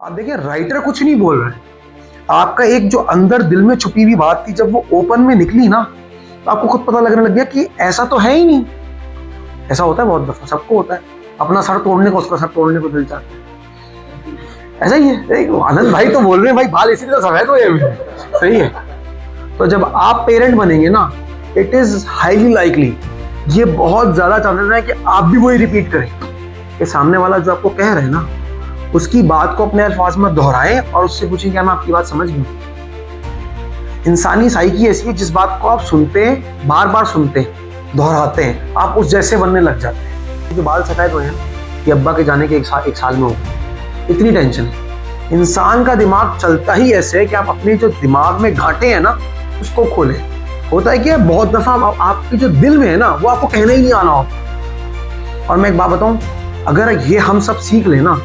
आप देखिए, राइटर कुछ नहीं बोल रहे। आपका एक जो अंदर दिल में छुपी हुई बात थी, जब वो ओपन में निकली ना, तो आपको खुद पता लगने लग गया कि ऐसा तो है ही नहीं। ऐसा होता है बहुत दफा, सबको होता है। अपना सर तोड़ने को, उसका सर तोड़ने को दिल चाहता है। ऐसा ही है। आनंद भाई तो बोल रहे हैं, भाई बाल इसीलिए तो सफेद हो गए। सही है। तो जब आप पेरेंट बनेंगे ना, इट इज हाईली लाइकली, ये बहुत ज्यादा चांसेस है कि आप भी वही रिपीट करें कि सामने वाला जो आपको कह रहे हैं ना, उसकी बात को अपने अल्फाज में दोहराएं और उससे पूछें क्या मैं आपकी बात समझ गई। इंसानी साइकी ऐसी है, जिस बात को आप सुनते हैं, बार बार सुनते हैं, दोहराते हैं, आप उस जैसे बनने लग जाते हैं। जो बाल सफेद हुए हैं, ये अब्बा के जाने के एक साल में हो गए। इतनी टेंशन है। इंसान का दिमाग चलता ही ऐसे है कि आप अपने जो दिमाग में घाटे हैं ना, उसको खोलें। होता है कि बहुत दफा आपके जो दिल में है ना, वो आपको कहना ही नहीं आना होता। और मैं एक बात बताऊं, अगर ये हम सब सीख लें ना,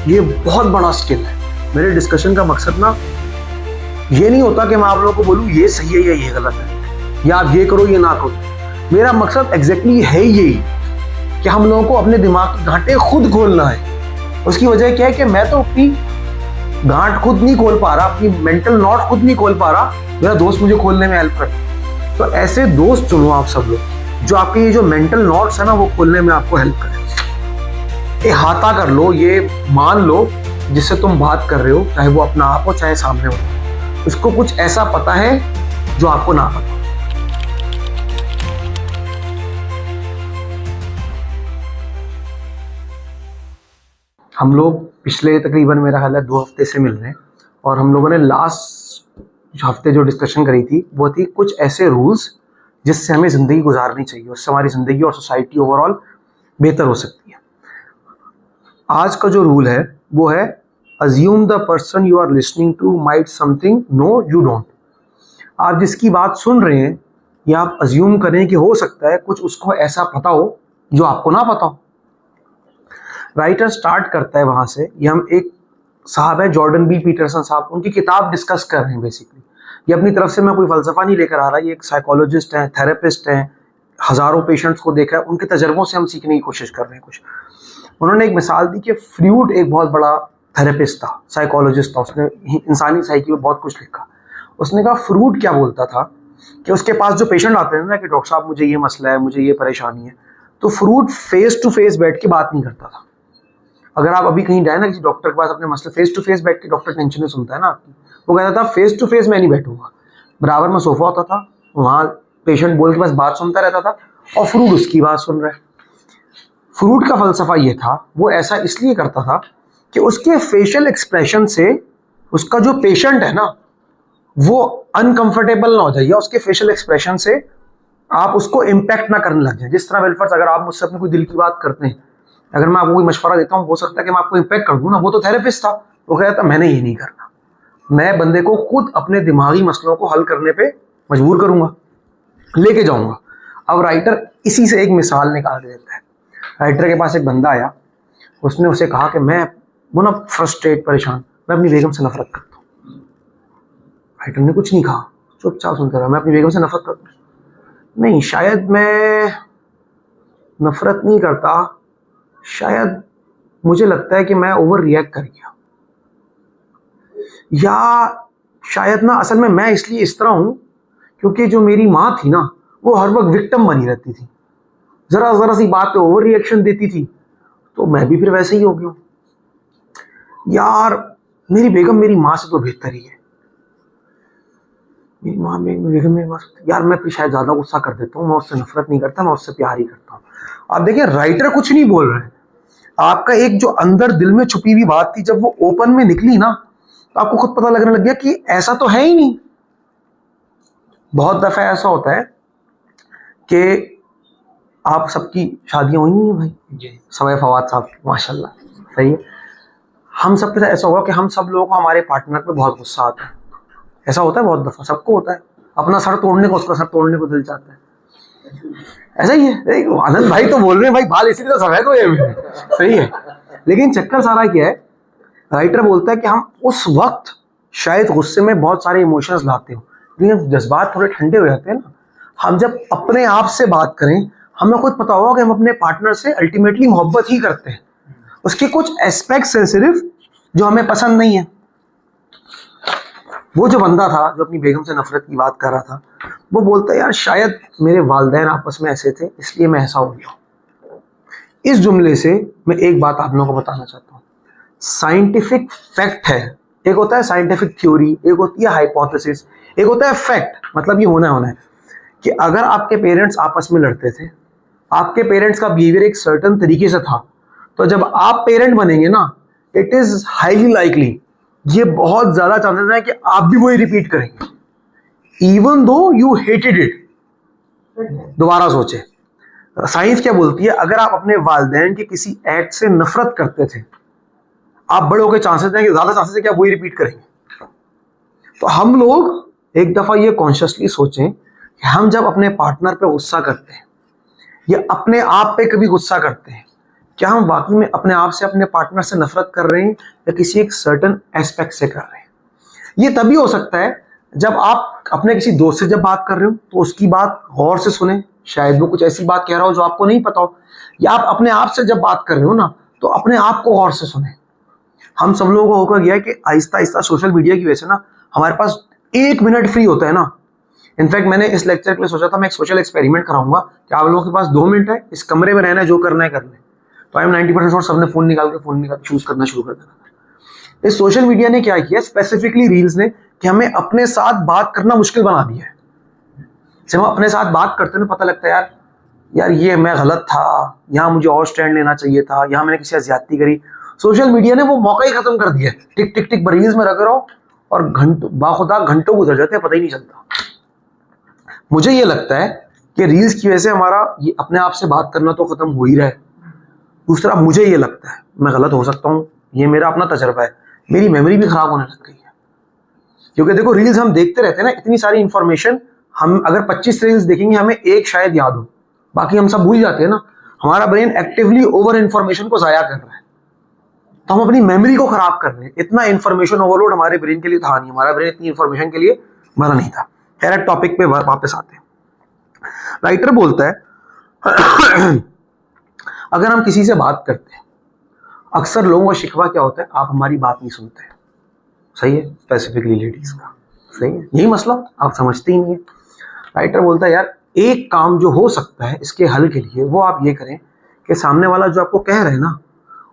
ये बहुत बड़ा स्किल है। मेरे डिस्कशन का मकसद ना ये नहीं होता कि मैं आप लोगों को बोलूं ये सही है या ये गलत है, या आप ये करो ये ना करो। मेरा मकसद एग्जैक्टली है यही कि हम लोगों को अपने दिमाग के घाटे खुद खोलना है। उसकी वजह क्या है कि मैं तो अपनी गांठ खुद नहीं खोल पा रहा, अपनी मेंटल नॉट खुद नहीं खोल पा रहा, मेरा दोस्त मुझे खोलने में हेल्प करे। तो ऐसे दोस्त चुनो आप सब लोग, जो आपके ये जो मेंटल नॉट्स है ना, वो खोलने में आपको हेल्प करें। इहाता कर लो, ये मान लो जिससे तुम बात कर रहे हो, चाहे वो अपना आप हो चाहे सामने हो, उसको कुछ ऐसा पता है जो आपको ना पता। हम लोग पिछले तकरीबन मेरा ख्याल है 2 हफ्ते से मिल रहे हैं, और हम लोगों ने लास्ट हफ्ते जो डिस्कशन करी थी वो थी कुछ ऐसे रूल्स जिससे हमें ज़िंदगी गुजारनी चाहिए, उससे हमारी ज़िंदगी और सोसाइटी ओवरऑल बेहतर हो सकती है। आज का जो रूल है वो है, assume the person you are listening to might something know you don't. आप जिसकी बात सुन रहे हैं, या आप अज्यूम करें कि हो सकता है कुछ उसको ऐसा पता हो जो आपको ना पता हो। राइटर स्टार्ट करता है वहां से। ये हम एक साहब है, जॉर्डन बी पीटरसन साहब, उनकी किताब डिस्कस कर रहे हैं बेसिकली। ये अपनी तरफ से मैं कोई फलसफा नहीं लेकर आ रहा, ये एक साइकोलॉजिस्ट हैं, थेरेपिस्ट हैं, हजारों पेशेंट्स को देखा है, उनके तजर्बों से हम सीखने की कोशिश कर रहे हैं कुछ। उन्होंने एक मिसाल दी कि फ्रूड एक बहुत बड़ा थेरेपिस्ट था, साइकोलॉजिस्ट था, उसने इंसानी साइकी में बहुत कुछ लिखा। उसने कहा फ्रूड क्या बोलता था कि उसके पास जो पेशेंट आते हैं ना कि डॉक्टर साहब मुझे ये मसला है, मुझे ये परेशानी है, तो फ्रूड फेस टू फेस बैठ के बात नहीं करता था। अगर आप अभी कहीं जाए ना किसी डॉक्टर के पास अपने मसले, फेस टू फेस बैठ के डॉक्टर टेंशन नहीं सुनता है ना आपकी, वो कहता था फेस टू फेस मैं नहीं बैठूंगा। बराबर में सोफा होता था, वहाँ पेशेंट बोल के बस बात सुनता रहता था और फ्रूड उसकी बात सुन रहा है। फ्रूड का फलसफा ये था, वो ऐसा इसलिए करता था कि उसके फेशियल एक्सप्रेशन से उसका जो पेशेंट है ना, वो अनकंफर्टेबल ना हो जाए, या उसके फेशियल एक्सप्रेशन से आप उसको इम्पैक्ट ना करने लग जाए। जिस तरह वेलफेयर, अगर आप मुझसे अपनी कोई दिल की बात करते हैं, अगर मैं आपको कोई मशवरा देता हूँ, हो सकता है कि मैं आपको इम्पैक्ट कर दूँ ना। वो तो थेरेपिस्ट था, वो कहता था मैंने ये नहीं करना, मैं बंदे को खुद अपने दिमागी मसलों को हल करने पे मजबूर करूंगा, लेके जाऊंगा। अब राइटर इसी से एक मिसाल निकाल के देता है। राइटर के पास एक बंदा आया, उसने उसे कहा कि मैं वो ना फ्रस्ट्रेट, परेशान, मैं अपनी बेगम से नफरत करता हूँ। राइटर ने कुछ नहीं कहा, चुपचाप सुनता रहा। मैं अपनी बेगम से नफरत करता हूँ? नहीं, शायद मैं नफरत नहीं करता, शायद मुझे लगता है कि मैं ओवर रिएक्ट कर गया, या शायद ना असल में मैं इसलिए इस तरह हूं क्योंकि जो मेरी माँ थी ना, वो हर वक्त विक्टिम बनी रहती थी, जरा जरा सी बात पे ओवर रिएक्शन देती थी, तो मैं भी फिर वैसे ही हो गया। यार मेरी बेगम मेरी माँ से तो बेहतर ही है, मेरी माँ में बेगम मेरी माँ से, यार मैं फिर शायद ज्यादा गुस्सा कर देता हूँ, मैं उससे नफरत नहीं करता, मैं उससे प्यार ही करता हूँ। आप देखिए, राइटर कुछ नहीं बोल रहे। आपका एक जो अंदर दिल में छुपी हुई बात थी, जब वो ओपन में निकली ना, तो आपको खुद पता लगने लग गया कि ऐसा तो है ही नहीं। बहुत दफा ऐसा होता है कि आप सबकी शादियां हुई नहीं है भाई जी, सवै फवाद साहब माशाल्लाह, सही है। हम सब के साथ ऐसा होगा कि हम सब लोगों को हमारे पार्टनर पे बहुत गुस्सा आता है। ऐसा होता है बहुत दफा, सबको होता है। अपना सर तोड़ने को, उसका सर तोड़ने को दिल चाहता है। ऐसा ही है। आनंद भाई तो बोल रहे हैं, भाई बाल इसीलिए तो सफेद हुए हैं। सही है। लेकिन चक्कर सारा क्या है, राइटर बोलता है कि हम उस वक्त शायद गुस्से में बहुत सारे इमोशंस लाते हो, लेकिन जज्बात थोड़े ठंडे हो जाते हैं ना। हम जब अपने आप से बात करें, हमें खुद पता होगा कि हम अपने पार्टनर से अल्टीमेटली मोहब्बत ही करते हैं। उसके कुछ एस्पेक्ट्स हैं सिर्फ जो हमें पसंद नहीं है। वो जो बंदा था जो अपनी बेगम से नफरत की बात कर रहा था, वो बोलता है यार शायद मेरे वालिदैन आपस में ऐसे थे इसलिए मैं ऐसा हो गया। इस जुमले से मैं एक बात आप लोगों को बताना चाहता हूँ, साइंटिफिक फैक्ट है। एक होता है साइंटिफिक थ्योरी, एक होती है हाइपोथेसिस, एक होता है फैक्ट। मतलब ये होना है कि अगर आपके पेरेंट्स आपस में लड़ते थे, आपके पेरेंट्स का बिहेवियर एक सर्टेन तरीके से था, तो जब आप पेरेंट बनेंगे ना, इट इज हाईली लाइकली, ये बहुत ज्यादा चांसेस है कि आप भी वही रिपीट करेंगे even though you hated it. दोबारा सोचे, साइंस क्या बोलती है, अगर आप अपने वालिदैन के किसी एक्ट से नफरत करते थे, आप बड़े होकर चांसेस हैं कि ज्यादा चांसेस है कि आप वही रिपीट करेंगे। तो हम लोग एक दफा ये कॉन्शियसली सोचें कि हम जब अपने पार्टनर पे गुस्सा करते हैं या अपने आप पे कभी गुस्सा करते हैं, क्या हम वाकई में अपने आप से, अपने पार्टनर से नफरत कर रहे हैं या किसी एक सर्टेन एस्पेक्ट से कर रहे हैं। ये तभी हो सकता है जब आप अपने किसी दोस्त से जब बात कर रहे हो तो उसकी बात गौर से सुने, शायद वो कुछ ऐसी बात कह रहा हो जो आपको नहीं पता हो, या आप अपने आप से जब बात कर रहे हो ना तो अपने आप को गौर से सुने। हम सब लोगों को होकर गया कि आहिस्ता आहिस्ता सोशल मीडिया की वजह से ना हमारे पास 1 मिनट फ्री होता है ना। इनफैक्ट मैंने इस लेक्चर के लिए सोचा था मैं एक सोशल एक्सपेरिमेंट कराऊंगा कि आप लोगों के पास 2 मिनट है, इस कमरे में रहना है, जो करना है कर लें। तो आई एम 90% श्योर सबने फोन निकाल चूज करना शुरू कर देना। इस सोशल मीडिया ने क्या किया, स्पेसिफिकली रील्स ने, कि हमें अपने साथ बात करना मुश्किल बना दिया है। जब हम अपने साथ बात करते हैं ना, पता लगता है यार ये मैं गलत था, यहाँ मुझे और स्टैंड लेना चाहिए था, यहाँ मैंने किसी से ज्यादती करी। सोशल मीडिया ने वो मौका ही खत्म कर दिया है। टिक टिक टिक रील्स में रख रहो और घंटों बाखुदा घंटों गुजर जाते हैं, पता ही नहीं चलता। मुझे ये लगता है कि रील्स की वजह से हमारा ये अपने आप से बात करना तो खत्म हो ही रहा है। दूसरा, मुझे ये लगता है, मैं गलत हो सकता हूँ, ये मेरा अपना तजर्बा है, मेरी मेमोरी भी खराब होने लग गई है। क्योंकि देखो रील्स हम देखते रहते हैं ना, इतनी सारी इंफॉर्मेशन, हम अगर 25 रील्स देखेंगे हमें एक शायद याद हो, बाकी हम सब भूल जाते हैं ना। हमारा ब्रेन एक्टिवली ओवर इंफॉर्मेशन को जाया कर रहा है, तो हम अपनी मेमोरी को खराब कर रहे हैं। इतना इंफॉर्मेशन ओवरलोड हमारे ब्रेन के लिए था नहीं, हमारा ब्रेन इतनी इंफॉर्मेशन के लिए बना नहीं था। खैर टॉपिक पे वापस आते हैं। राइटर बोलता है अगर हम किसी से बात करते हैं, अक्सर लोगों का शिकवा क्या होता है, आप हमारी बात नहीं सुनते। सही है, स्पेसिफिकली लेडीज का सही है, यही मसला आप समझते ही नहीं है। राइटर बोलता है यार एक काम जो हो सकता है इसके हल के लिए, वो आप ये करें कि सामने वाला जो आपको कह रहे हैं ना,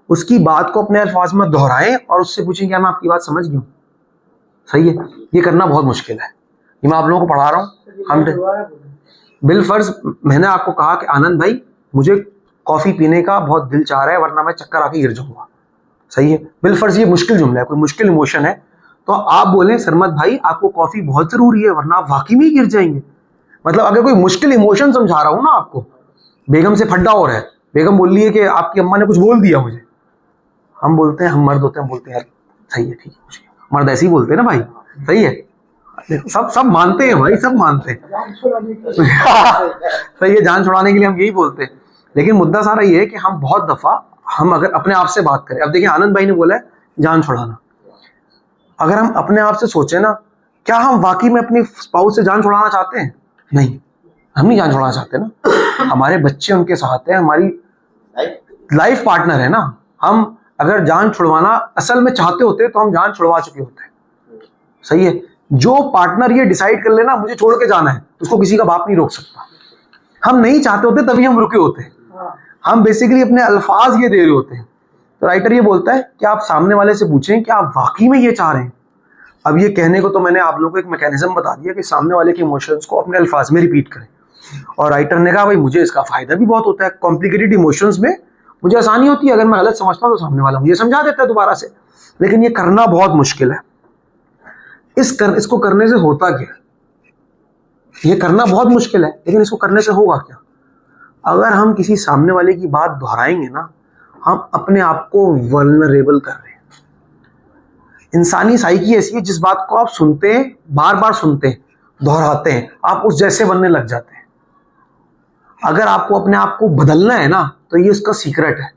उसकी बात को अपने अल्फाज में दोहराएं और उससे पूछें क्या मैं आपकी बात समझ गया हूं। सही है, ये करना बहुत मुश्किल है। ये मैं आप लोगों को पढ़ा रहा हूँ। हम बिलफर्ज मैंने आपको कहा कि आनंद भाई मुझे कॉफी पीने का बहुत दिल चाह रहा है वरना मैं चक्कर आके गिर जाऊंगा। सही है, बिलफर्ज ये मुश्किल जुमला है, कोई मुश्किल इमोशन है, तो आप बोलें सरमत भाई आपको कॉफी बहुत जरूरी है वरना आप वाकई में ही गिर जाएंगे। मतलब अगर कोई मुश्किल इमोशन समझा रहा हूं ना आपको, बेगम से फड्डा हो रहा है, बेगम बोल रही है कि आपकी अम्मा ने कुछ बोल दिया मुझे, हम बोलते हैं, हम मर्द होते हैं, बोलते हैं यार सही है ठीक है, मर्द ऐसे ही बोलते हैं ना भाई, सही है, सब मानते हैं भाई, सब मानते हैं सही है, जान छुड़ाने के लिए हम यही बोलते हैं। लेकिन मुद्दा सारा ये है कि हम बहुत दफा हम अगर अपने आप से बात करें, अब देखिए आनंद भाई ने बोला है जान छुड़ाना, अगर हम अपने आप से सोचें ना, क्या हम वाकई में अपनी स्पाउस से जान छुड़ाना चाहते हैं? नहीं, हम नहीं जान छुड़ाना चाहते ना। हमारे बच्चे उनके साथ हैं, हमारी लाइफ पार्टनर है ना। हम अगर जान छुड़वाना असल में चाहते होते तो हम जान छुड़वा चुके होते। सही है, जो पार्टनर ये डिसाइड कर लेना मुझे छोड़ के जाना है, उसको किसी का बाप नहीं रोक सकता। हम नहीं चाहते होते तभी हम रुके होते हैं, हम बेसिकली अपने अल्फाज ये दे रहे होते हैं। तो राइटर ये बोलता है कि आप सामने वाले से पूछें कि आप वाकई में ये चाह रहे हैं। अब ये कहने को तो मैंने आप लोगों को एक मैकेनिज्म बता दिया कि सामने वाले के इमोशंस को अपने अल्फाज में रिपीट करें, और राइटर ने कहा भाई मुझे इसका फायदा भी बहुत होता है। कॉम्प्लिकेटेड इमोशंस में मुझे आसानी होती है, अगर मैं गलत समझता हूं तो सामने वाला मुझे समझा देता है दोबारा से, लेकिन ये करना बहुत मुश्किल है। इसको करने से होता क्या, ये करना बहुत मुश्किल है, लेकिन इसको करने से होगा क्या? अगर हम किसी सामने वाले की बात दोहराएंगे ना, हम अपने आप को वल्नरेबल कर रहे हैं। इंसानी साइकी ऐसी है, जिस बात को आप सुनते हैं, बार बार सुनते हैं, दोहराते हैं, आप उस जैसे बनने लग जाते हैं। अगर आपको अपने आप को बदलना है ना, तो ये उसका सीक्रेट है।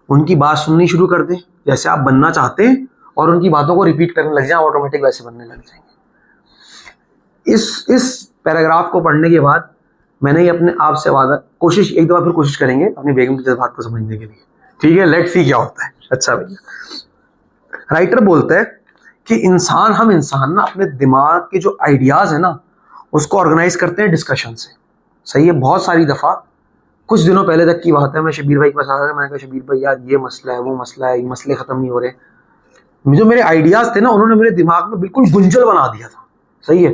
उनकी बात सुननी शुरू कर दें जैसे आप बनना चाहते हैं, और उनकी बातों को रिपीट करने लग जाएं, ऑटोमेटिक वैसे बनने लग जाएंगे। इस पैराग्राफ को पढ़ने के बाद मैंने ये अपने आप से वादा, एक दफा फिर कोशिश करेंगे अपनी बेगम की जज्बात को समझने के लिए। ठीक है, लेट्स सी क्या होता है। अच्छा भैया, राइटर बोलता है कि हम इंसान ना अपने दिमाग के जो आइडियाज है ना उसको ऑर्गेनाइज करते हैं डिस्कशन से। सही है। बहुत सारी दफा, कुछ दिनों पहले तक की बात है, मैं शबीर भाई के पास आया, मैंने कहा शबीर भाई यार ये मसला है, वो मसला है, ये मसले खत्म नहीं हो रहे। जो मेरे आइडियाज थे ना उन्होंने मेरे दिमाग में बिल्कुल गुंजल बना दिया था। सही है।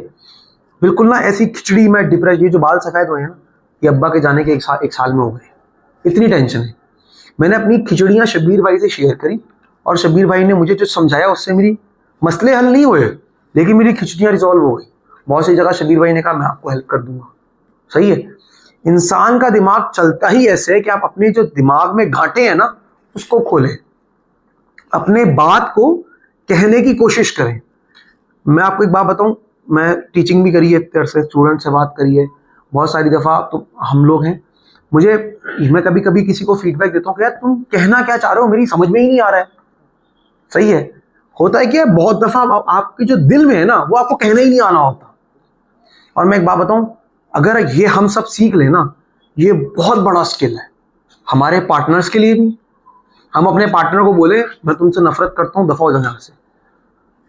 बिल्कुल ना ऐसी खिचड़ी में डिप्रेस, ये जो बाल सफेद हुए हैं ना ये अब्बा के जाने के एक साल में हो गए, इतनी टेंशन है। मैंने अपनी खिचड़ियाँ शबीर भाई से शेयर करी और शबीर भाई ने मुझे जो समझाया उससे मेरी मसले हल नहीं हुए लेकिन मेरी खिचड़ियाँ रिजॉल्व हो गई। बहुत सी जगह शबीर भाई ने कहा मैं आपको हेल्प कर दूंगा। सही है। इंसान का दिमाग चलता ही ऐसे है कि आप अपने जो दिमाग में गांठे हैं ना उसको खोलें, अपने बात को कहने की कोशिश करें। मैं आपको एक बात बताऊं, मैं टीचिंग भी करी है, तरह से स्टूडेंट से बात करी है बहुत सारी दफ़ा। तो हम लोग हैं, मैं कभी कभी किसी को फीडबैक देता हूँ कि यार तुम कहना क्या चाह रहे हो, मेरी समझ में ही नहीं आ रहा है। सही है। होता है कि बहुत दफ़ा आपके जो दिल में है ना वो आपको कहना ही नहीं आना होता। और मैं एक बात बताऊं, अगर ये हम सब सीख लें ना, ये बहुत बड़ा स्किल है हमारे पार्टनर्स के लिए भी। हम अपने पार्टनर को बोले मैं तुमसे नफरत करता हूँ, दफा हो जाओ यहाँ से।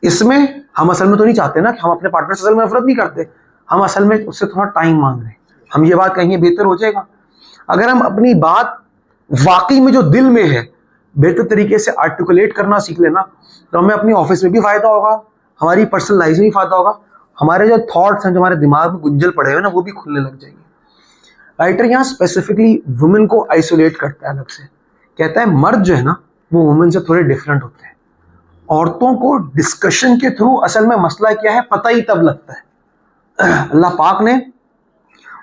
इसमें हम असल में तो नहीं चाहते ना कि हम अपने पार्टनर से असल में नफरत नहीं करते, हम असल में उससे थोड़ा टाइम मांग रहे हैं। हम ये बात कहेंगे बेहतर हो जाएगा। अगर हम अपनी बात वाकई में जो दिल में है बेहतर तरीके से आर्टिकुलेट करना सीख लेना तो हमें अपनी ऑफिस में भी फायदा होगा, हमारी पर्सनल लाइफ में भी फायदा होगा, हमारे जो थॉट्स हैं जो हमारे दिमाग में गुंजल पड़े हुए ना वो भी खुलने लग जाएंगे। राइटर यहाँ स्पेसिफिकली वुमेन को आइसोलेट करता है अलग से। कहता है मर्द जो है ना वो वुमेन से थोड़े डिफरेंट होते हैं। औरतों को डिस्कशन के थ्रू असल में मसला क्या है पता ही तब लगता है। अल्लाह पाक ने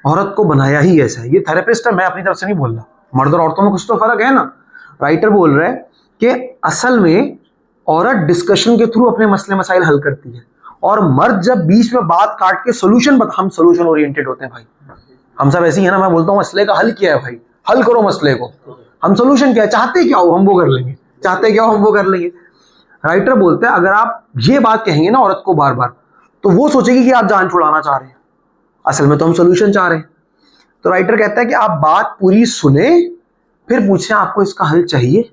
औरत को बनाया ही ऐसा है। ये थेरेपिस्ट है, मैं अपनी तरफ से नहीं बोल रहा। मर्द और औरतों में कुछ तो फर्क है ना। राइटर बोल रहा है कि असल में औरत डिस्कशन के थ्रू अपने मसले मसाइल हल करती है और मर्द जब बीच में बात काट के सोल्यूशन हम सोल्यूशन ओरिएंटेड होते हैं भाई। हम सब ऐसे ही है ना। मैं बोलता हूँ मसले का हल क्या है भाई, हल करो मसले को। हम सोल्यूशन क्या है, चाहते क्या हो हम वो कर लेंगे, चाहते क्या हो हम वो कर लेंगे। राइटर बोलते हैं अगर आप ये बात कहेंगे ना औरत को बार बार तो वो सोचेगी कि आप जान छुड़ाना चाह रहे हैं, असल में तो हम सोल्यूशन चाह रहे हैं। तो राइटर कहता है कि आप बात पूरी सुने फिर पूछें आपको इसका हल चाहिए।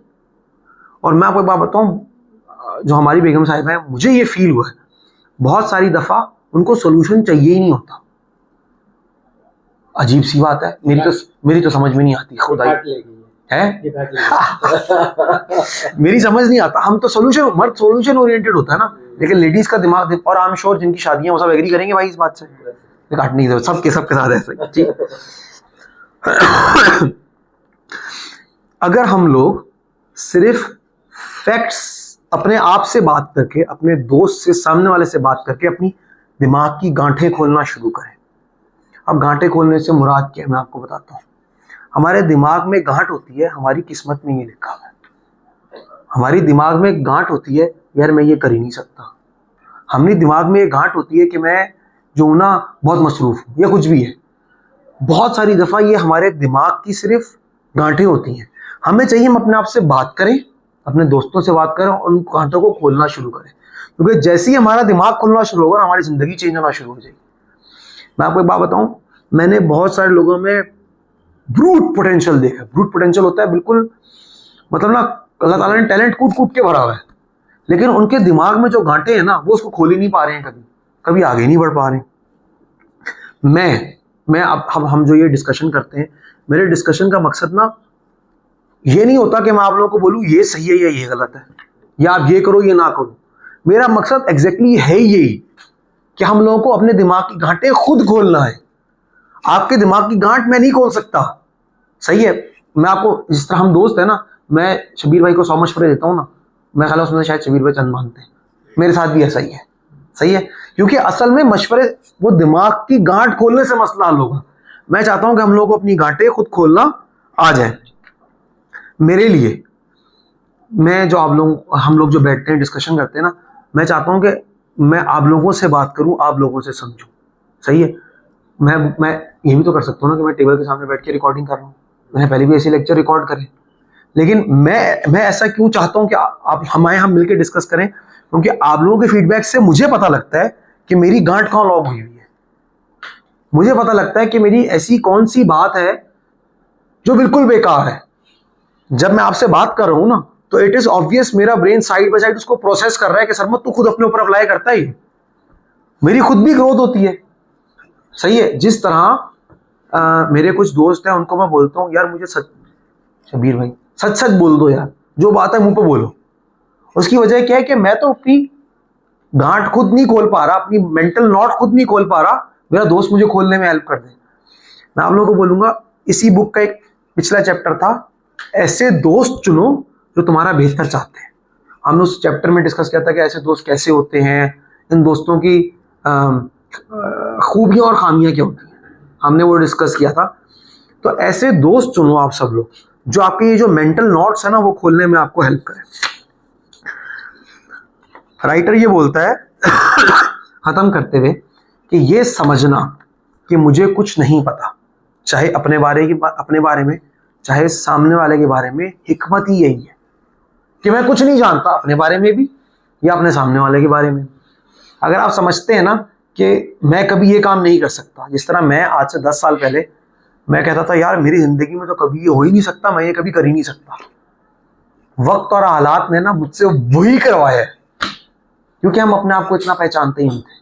और मैं आपको एक बात बताऊं, जो हमारी बेगम साहिब है मुझे ये फील हुआ है बहुत सारी दफा उनको सोल्यूशन चाहिए ही नहीं होता। अजीब सी बात है, मेरी तो समझ में नहीं आती खुदा है। मेरी समझ नहीं आता। हम तो सोल्यूशन, मर्द सोल्यूशन ओरिएंटेड होता है ना, लेकिन लेडीज का दिमाग, और आई एम श्योर जिनकी शादियां वो सब एग्री करेंगे भाई इस बात से, काट नहीं दो सबके साथ ऐसे। अगर हम लोग सिर्फ फैक्ट्स अपने आप से बात करके, अपने दोस्त से, सामने वाले से बात करके अपनी दिमाग की गांठें खोलना शुरू करें। अब गांठें खोलने से मुराद क्या है मैं आपको बताता हूँ। हमारे दिमाग में गांठ होती है, हमारी किस्मत में ये लिखा हुआ है। हमारी दिमाग में गांठ होती है यार मैं ये कर ही नहीं सकता। हमारे दिमाग में ये गांठ होती है कि मैं जो ना बहुत मसरूफ हूँ या कुछ भी है। बहुत सारी दफा ये हमारे दिमाग की सिर्फ गांठें होती हैं। हमें चाहिए हम अपने आप से बात करें, अपने दोस्तों से बात करें और उन गांठों को खोलना शुरू करें, क्योंकि जैसे ही हमारा दिमाग खुलना शुरू होगा हमारी जिंदगी चेंज होना शुरू हो जाएगी। मैं आपको एक बात बताऊं, मैंने बहुत सारे लोगों में ब्रूट पोटेंशियल देखा। ब्रूट पोटेंशियल होता है बिल्कुल, मतलब ना अल्लाह ताला ने टैलेंट कूट कूट के भरा हुआ है, लेकिन उनके दिमाग में जो गांठें हैं ना वो उसको खोल ही नहीं पा रहे हैं, कभी आगे नहीं बढ़ पा रहे हैं। मैं अब हम जो ये डिस्कशन करते हैं, मेरे डिस्कशन का मकसद ना ये नहीं होता कि मैं आप लोगों को बोलूं ये सही है या ये गलत है या आप ये करो ये ना करो। मेरा मकसद एग्जैक्टली है यही कि हम लोगों को अपने दिमाग की गांठें खुद खोलना है। आपके दिमाग की गांठ मैं नहीं खोल सकता। सही है। मैं आपको, जिस तरह हम दोस्त है ना, मैं शबीर भाई को 100 मशवरे देता हूँ ना, मैं ख्याल उसमें शायद शबीर भाई चंद मानते हैं, मेरे साथ भी ऐसा ही है। सही है। क्योंकि असल में मशवरे वो दिमाग की गांठ खोलने से मसला हल होगा। मैं चाहता हूं कि हम लोगों को अपनी गांठें खुद खोलना आ जाए। मेरे लिए, मैं जो हम लोग जो बैठते हैं डिस्कशन करते हैं ना, मैं चाहता हूं कि मैं आप लोगों से बात करूं, आप लोगों से समझूं। सही है। मैं ये भी तो कर सकता हूँ ना कि मैं टेबल के सामने बैठ के रिकॉर्डिंग कर रहा हूँ। मैंने पहले भी ऐसे लेक्चर रिकॉर्ड करे, लेकिन मैं ऐसा क्यों चाहता हूँ कि आप हम मिलकर डिस्कस करें, क्योंकि आप लोगों के फीडबैक से मुझे पता लगता है कि मेरी गांठ कहाँ लॉक हुई हुई है। मुझे पता लगता है कि मेरी ऐसी कौन सी बात है जो बिल्कुल बेकार है। जब मैं आपसे बात कर रहा हूं ना तो इट इज ऑब्वियस मेरा ब्रेन साइड बाय साइड उसको प्रोसेस कर रहा है कि सरमत तू खुद अपने ऊपर अप्लाई करता ही, मेरी खुद भी ग्रोथ होती है। सही है। जिस तरह मेरे कुछ दोस्त हैं, उनको मैं बोलता हूँ यार मुझे सच, शबीर भाई सच सच बोल दो यार, जो बात है मुंह पे बोलो। उसकी वजह क्या है कि मैं तो अपनी गांठ खुद नहीं खोल पा रहा, अपनी मेंटल नॉट खुद नहीं खोल पा रहा, मेरा दोस्त मुझे खोलने में हेल्प कर दे। मैं आप लोगों को बोलूंगा, इसी बुक का एक पिछला चैप्टर था, ऐसे दोस्त चुनो जो तुम्हारा बेहतर चाहते हैं। हमने उस चैप्टर में डिस्कस किया था कि ऐसे दोस्त कैसे होते हैं, इन दोस्तों की खूबियां और खामियां क्या होती हैं, हमने वो डिस्कस किया था। तो ऐसे दोस्त चुनो आप सब लोग, जो आपके ये जो मेंटल नॉट्स है ना वो खोलने में आपको हेल्प करें। राइटर ये बोलता है खत्म करते हुए कि ये समझना कि मुझे कुछ नहीं पता, चाहे अपने बारे में चाहे सामने वाले के बारे में, हिकमत ही यही है कि मैं कुछ नहीं जानता अपने बारे में भी या अपने सामने वाले के बारे में। अगर आप समझते हैं ना कि मैं कभी ये काम नहीं कर सकता, जिस तरह मैं आज से 10 साल पहले मैं कहता था यार मेरी जिंदगी में तो कभी ये हो ही नहीं सकता, मैं ये कभी कर ही नहीं सकता, वक्त और हालात ने ना मुझसे वही करवाया है, क्योंकि हम अपने आप को इतना पहचानते ही नहीं थे।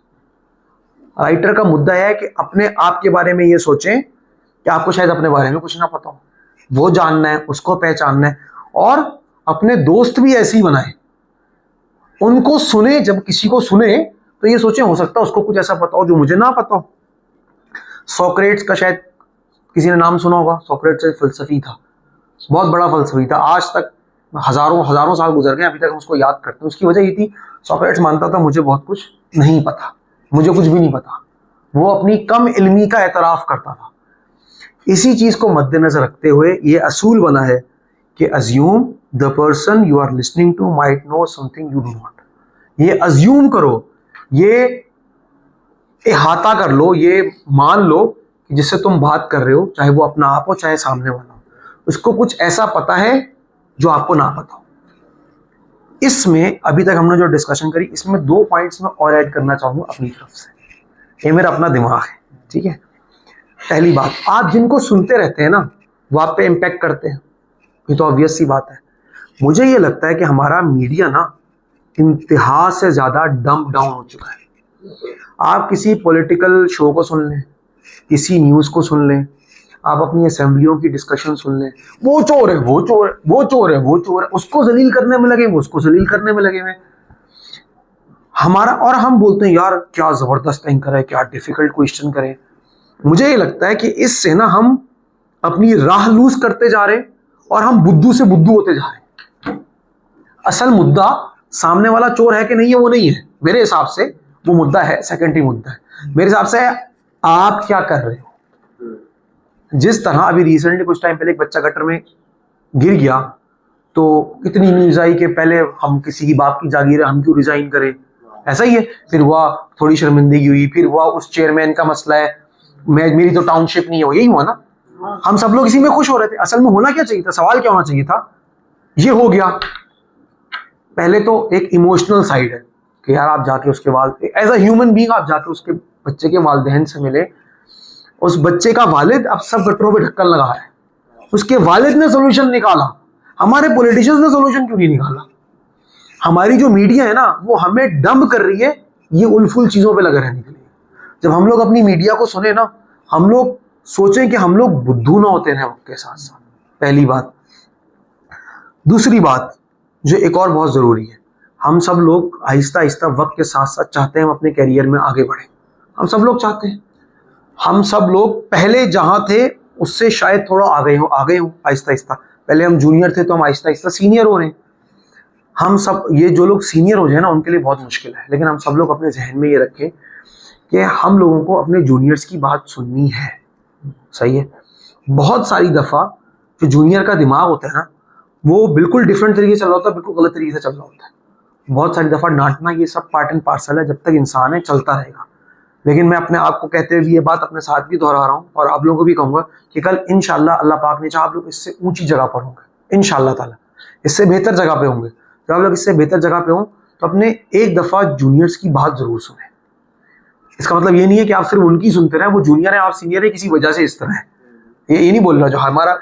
राइटर का मुद्दा है कि अपने आप के बारे में ये सोचें कि आपको शायद अपने बारे में कुछ ना पता हो, वो जानना है, उसको पहचानना है, और अपने दोस्त भी ऐसे ही बनाए, उनको सुने, जब किसी को सुने तो ये सोचें हो सकता है उसको कुछ ऐसा पता हो जो मुझे ना पता हो। सोक्रेट्स का शायद किसी ने नाम सुना होगा, सोक्रेट्स एक फलसफी था, बहुत बड़ा फलसफी था, आज तक हजारों साल गुजर गए, अभी तक हम उसको याद करते हैं। उसकी वजह ये थी, सोक्रेट्स मानता था मुझे बहुत कुछ नहीं पता, मुझे कुछ भी नहीं पता, वो अपनी कम इल्मी का एतराफ करता था। इसी चीज को मद्देनजर रखते हुए ये असूल बना है कि assume the person you are listening to might know something you do not. ये अज्यूम करो, ये इहाता कर लो, ये मान लो कि जिससे तुम बात कर रहे हो, चाहे वो अपना आप हो चाहे सामने वाला हो, उसको कुछ ऐसा पता है जो आपको ना पता हो। इसमें अभी तक हमने जो डिस्कशन करी, इसमें 2 पॉइंट्स में और ऐड करना चाहूंगा अपनी तरफ से, ये मेरा अपना दिमाग है, ठीक है। पहली बात, आप जिनको सुनते रहते हैं ना वो आप पे इम्पैक्ट करते हैं, ये तो ऑब्वियस सी बात है। मुझे ये लगता है कि हमारा मीडिया ना इंतहा से ज्यादा डंप डाउन हो चुका है। आप किसी पॉलिटिकल शो को सुन लें, किसी न्यूज को सुन लें, आप अपनी असेंबलियों की डिस्कशन सुन लें, वो चोर है, वो चोर है, वो चोर है, वो चोर है, उसको जलील करने में लगे, वो उसको जलील करने में लगे हुए हमारा, और हम बोलते हैं यार क्या जबरदस्त एंकर है, क्या डिफिकल्ट क्वेश्चन करें। मुझे ये लगता है कि इससे ना हम अपनी राह लूज करते जा रहे और हम बुद्धू से बुद्धू होते जा रहे। असल मुद्दा सामने वाला चोर है कि नहीं है वो नहीं है, मेरे हिसाब से वो मुद्दा है, सेकेंडरी मुद्दा है मेरे हिसाब से, आप क्या कर रहे हो। जिस तरह अभी रिसेंटली कुछ टाइम पहले एक बच्चा गटर में गिर गया तो कितनी न्यूज आई कि पहले हम किसी की बाप की जागीर है, हम क्यों रिजाइन करें, ऐसा ही है। फिर हुआ थोड़ी शर्मिंदगी हुई, फिर हुआ उस चेयरमैन का मसला है, मेरी तो टाउनशिप नहीं है, वो यही हुआ ना। हम सब लोग इसी में खुश हो रहे थे। असल में होना क्या चाहिए था, सवाल क्या होना चाहिए था, ये हो गया। पहले तो एक इमोशनल साइड है कि यार आप जाके उसके एज अ ह्यूमन बीइंग आप जाके उसके बच्चे के वालिदैन से मिले, उस बच्चे का वालिद अब सब गटरों पे ढक्कन लगा है, उसके वालिद ने सोल्यूशन निकाला, हमारे पॉलिटिशियंस ने सोल्यूशन क्यों नहीं निकाला। हमारी जो मीडिया है ना वो हमें डंब कर रही है ये उलफुल चीजों पे लगे रहने के लिए। जब हम लोग अपनी मीडिया को सुने ना, हम लोग सोचें कि हम लोग बुद्धू ना होते हैं वक्त के साथ साथ, पहली बात। दूसरी बात जो एक और बहुत जरूरी है, हम सब लोग आहिस्ता आहिस्ता वक्त के साथ साथ चाहते हैं हम अपने करियर में आगे बढ़े, हम सब लोग चाहते हैं। हम सब लोग पहले जहां थे उससे शायद थोड़ा आ गए हो आहिस्ता आहिस्ता। पहले हम जूनियर थे तो हम आहिस्ता आहिस्ता सीनियर हो रहे हैं। हम सब, ये जो लोग सीनियर हो जाए ना उनके लिए बहुत मुश्किल है, लेकिन हम सब लोग अपने जहन में ये रखें कि हम लोगों को अपने जूनियर्स की बात सुननी है। सही है। बहुत सारी दफा जो जूनियर का दिमाग होता है ना वो बिल्कुल डिफरेंट तरीके से चल रहा होता है, बिल्कुल गलत तरीके से चल रहा होता है। बहुत सारी दफा डांटना ये सब पार्ट एंड पार्सल है, जब तक इंसान है चलता रहेगा। लेकिन मैं अपने आप को कहते हुए ये बात अपने साथ भी दोहरा रहा हूँ और आप लोगों को भी कहूंगा कि कल इंशाल्लाह अल्लाह पाक ने चाहा आप लोग इससे ऊंची जगह पर होंगे, इंशाल्लाह ताला इससे बेहतर जगह पे होंगे। जब आप लोग इससे बेहतर जगह पे हों तो अपने एक दफा जूनियर्स की बात जरूर सुने। इसका मतलब ये नहीं है कि आप सिर्फ उनकी सुनते रहे, वो जूनियर है आप सीनियर है किसी वजह से इस तरह है, ये नहीं बोल रहा। जो हमारा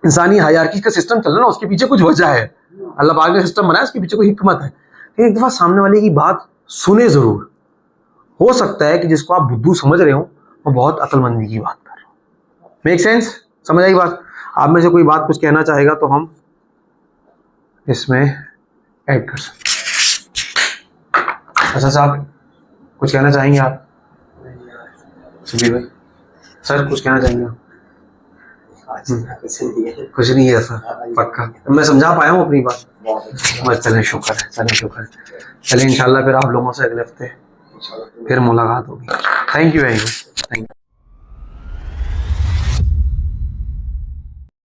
इंसानी हायरार्की का सिस्टम चल रहा है ना उसके पीछे कुछ वजह है, अल्लाह पाक ने सिस्टम बनाया, उसके पीछे कोई हिकमत है। लेकिन एक दफ़ा सामने वाले की बात सुने ज़रूर। हो सकता है कि जिसको आप बुद्धू समझ रहे हो वो बहुत अक्लमंदी की बात कर रहे हो। Make sense? समझ आई बात? आप में से कोई बात कुछ कहना चाहेगा तो हम इसमें ऐड कर सकते। अच्छा साहब कुछ कहना चाहेंगे आप? सुबीर भाई सर कुछ कहना चाहेंगे आप? कुछ नहीं है सर, पक्का मैं समझा पाया हूँ अपनी बात। बस चलें, शुक्र है, चलें शुक्र है। चलें इंशाल्लाह फिर आप लोगों से अगले हफ्ते फिर मुलाकात होगी। Thank you very much, thank you.